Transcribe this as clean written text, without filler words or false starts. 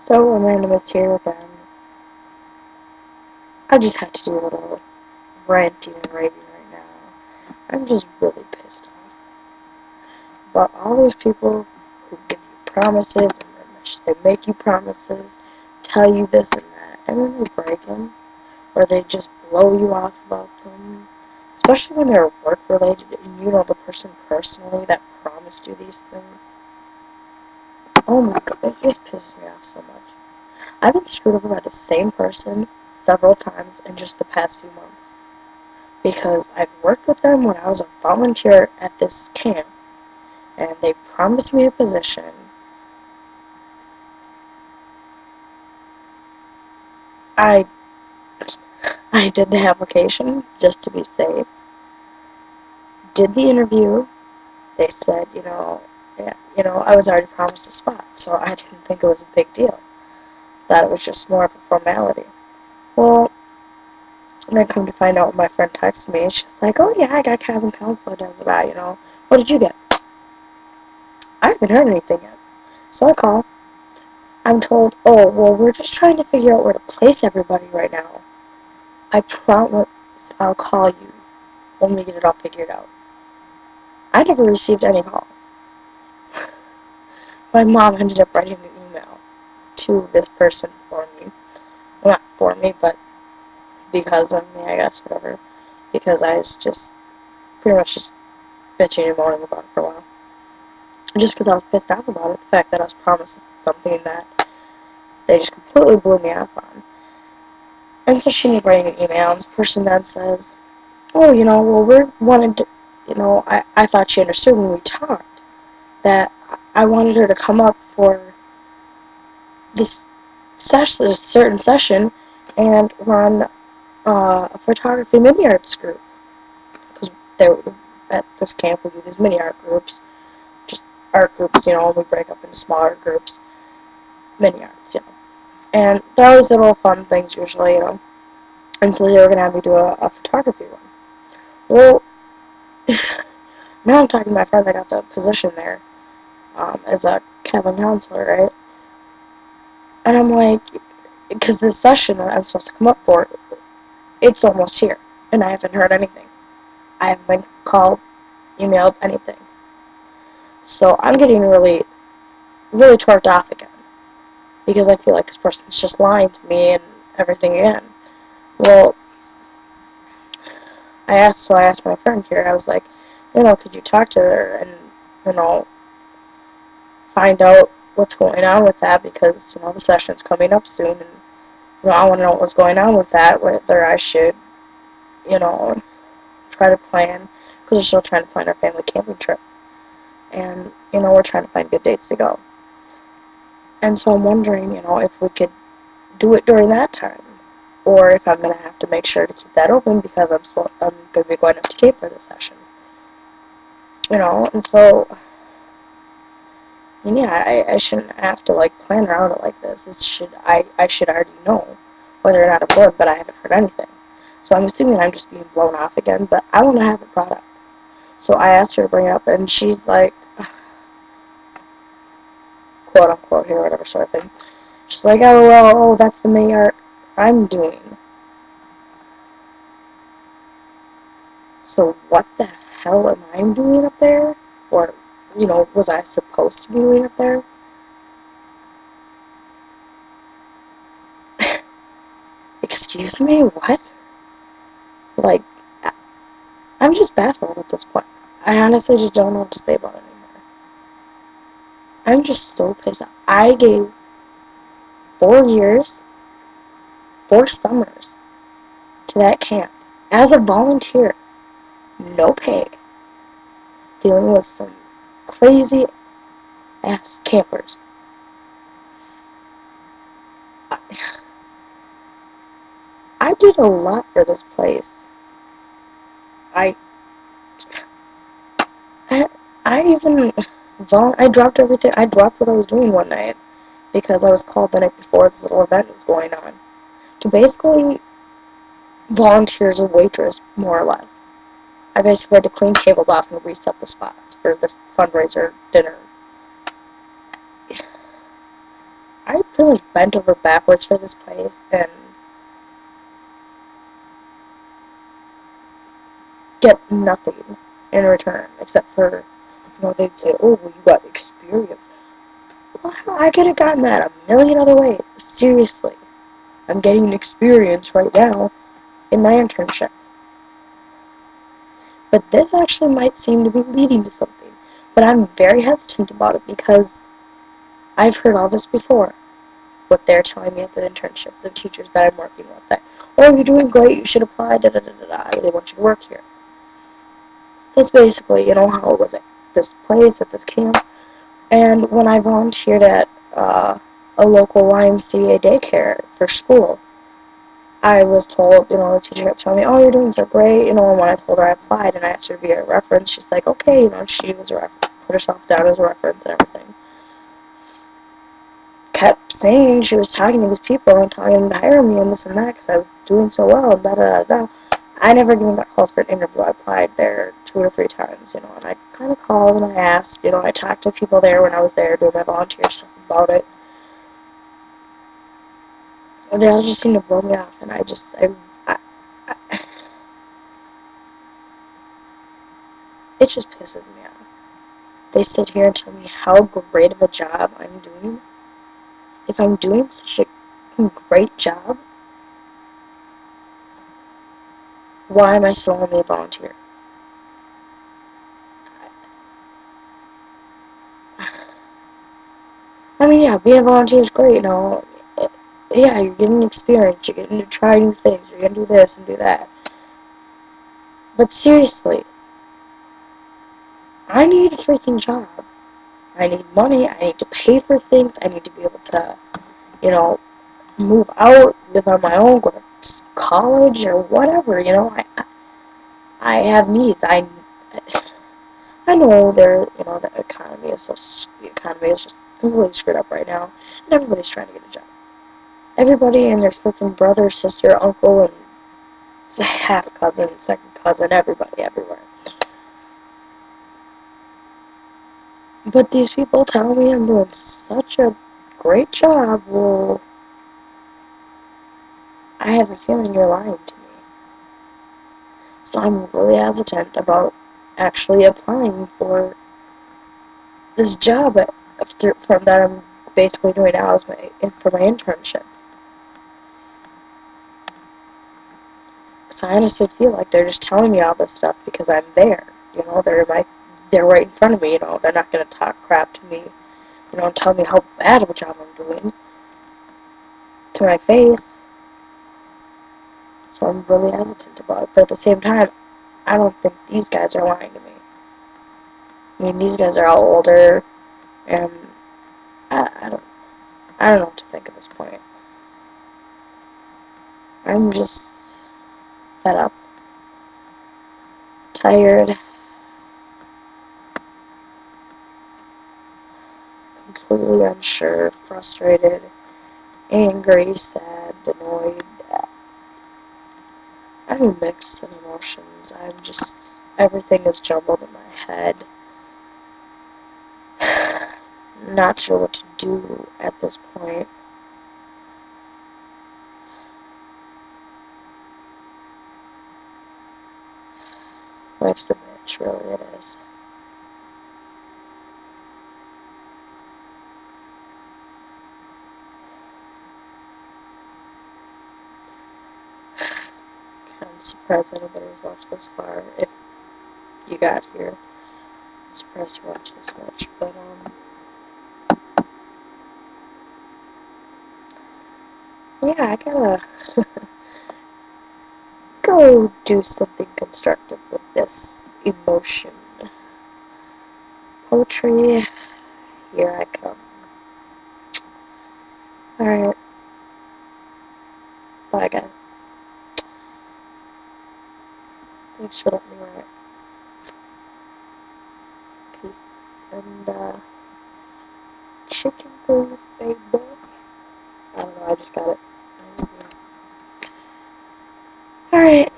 So Amanda was here again. I just have to do a little ranting and raving right now. I'm just really pissed off. But all those people who give you promises and they make you promises, tell you this and that, and then they break them, or they just blow you off about them. Especially when they're work related and you know the person personally that promised you these things. Oh my god, it just pisses me off so much. I've been screwed over by the same person several times in just the past few months. Because I've worked with them when I was a volunteer at this camp, and they promised me a position. I I did the application just to be safe. Did the interview. They said, yeah, I was already promised a spot, so I didn't think it was a big deal. Thought it was just more of a formality. Well, and then come to find out, my friend texted me, and she's like, "Oh yeah, I got cabin counselor, da da da. What did you get?" I haven't heard anything yet. So I call. I'm told, "Oh, well, we're just trying to figure out where to place everybody right now. I promise I'll call you when we get it all figured out." I never received any calls. My mom ended up writing an email to this person for me. Well, not for me, but because of me, I guess, whatever. Because I was just pretty much just bitching and moaning about it for a while. Just because I was pissed off about it, the fact that I was promised something that they just completely blew me off on. And so she ended up writing an email, and this person then says, "Oh, well, we wanted to, I thought she understood when we talked that I wanted her to come up for this session, this certain session, and run a photography mini arts group, because at this camp we do these mini art groups, just art groups, and we break up into smaller groups, mini arts. And they're always little fun things usually, and so they were gonna have me do a photography one. Well, now I'm talking to my friend that got the position there, as a cabin counselor, right? And I'm like, because this session that I'm supposed to come up for, it's almost here, and I haven't heard anything. I haven't been called, emailed, anything. So I'm getting really, really torqued off again, because I feel like this person's just lying to me and everything again. Well, so I asked my friend here, I was like, could you talk to her and, find out what's going on with that, because, the session's coming up soon, and, I want to know what's going on with that, whether I should, you know, try to plan, because we're still trying to plan our family camping trip, and, we're trying to find good dates to go. And so I'm wondering, if we could do it during that time, or if I'm going to have to make sure to keep that open, because I'm going to be going up to Cape for this session. And so, and yeah, I shouldn't have to, plan around it like this. I should already know whether or not I'm bored, but I haven't heard anything. So I'm assuming I'm just being blown off again, but I want to have it brought up. So I asked her to bring it up, and she's like, quote unquote here, whatever sort of thing. She's like, "Oh, well, that's the mayor I'm doing." So what the hell am I doing up there? Or, was I supposed to be doing up there? Excuse me? What? Like, I'm just baffled at this point. I honestly just don't know what to say about it anymore. I'm just so pissed off. I gave 4 years, 4 summers to that camp as a volunteer, no pay, dealing with some crazy ass campers. I did a lot for this place. I I, I even I dropped everything. I dropped what I was doing one night because I was called the night before this little event was going on to basically volunteer as a waitress, more or less. I basically had to clean tables off and reset the spots for this fundraiser dinner. I pretty much bent over backwards for this place, and get nothing in return, except for, they'd say, oh, well, you got experience. Well, I could have gotten that a million other ways. Seriously. I'm getting experience right now in my internship. But this actually might seem to be leading to something. But I'm very hesitant about it because I've heard all this before. What they're telling me at the internship, the teachers that I'm working with, that, oh, you're doing great, you should apply, da-da-da-da-da, they want you to work here. That's basically, how it was at this place, at this camp. And when I volunteered at a local YMCA daycare for school, I was told, the teacher kept telling me, oh, you're doing so great, and when I told her I applied and I asked her to be a reference, she's like, okay, she was put herself down as a reference and everything. Kept saying she was talking to these people and telling them to hire me and this and that because I was doing so well, and da-da-da-da. I never even got called for an interview. I applied there 2 or 3 times, and I kind of called and I asked, I talked to people there when I was there doing my volunteer stuff about it. And they all just seemed to blow me off, and it just pisses me off. They sit here and tell me how great of a job I'm doing. If I'm doing such a great job, why am I still only a volunteer? I mean, yeah, being a volunteer is great, yeah, you're getting experience, you're getting to try new things, you're gonna do this and do that. But seriously, I need a freaking job. I need money, I need to pay for things, I need to be able to, move out, live on my own, go to college or whatever, I have needs. I know the economy is just completely screwed up right now, and everybody's trying to get a job. Everybody and their freaking brother, sister, uncle, and half cousin, second cousin, everybody, everywhere. But these people tell me I'm doing such a great job. Well, I have a feeling you're lying to me. So I'm really hesitant about actually applying for this job from that I'm basically doing now as for my internship. Because I honestly feel like they're just telling me all this stuff because I'm there. They're right in front of me. They're not gonna talk crap to me. And tell me how bad of a job I'm doing to my face. So I'm really hesitant about it. But at the same time, I don't think these guys are lying to me. I mean, these guys are all older, and I don't know what to think at this point. I'm just fed up, tired, completely unsure, frustrated, angry, sad, annoyed. I'm mixed in emotions. Everything is jumbled in my head. Not sure what to do at this point. Life's a bitch, really it is. I'm surprised anybody's watched this far. If you got here, I'm surprised you watched this much. But, yeah, I gotta go do something constructive with this emotion. Poetry, here I come. Alright, bye guys. Thanks for letting me write. Peace. And, chicken wings, baby. I don't know, I just got it. Alright.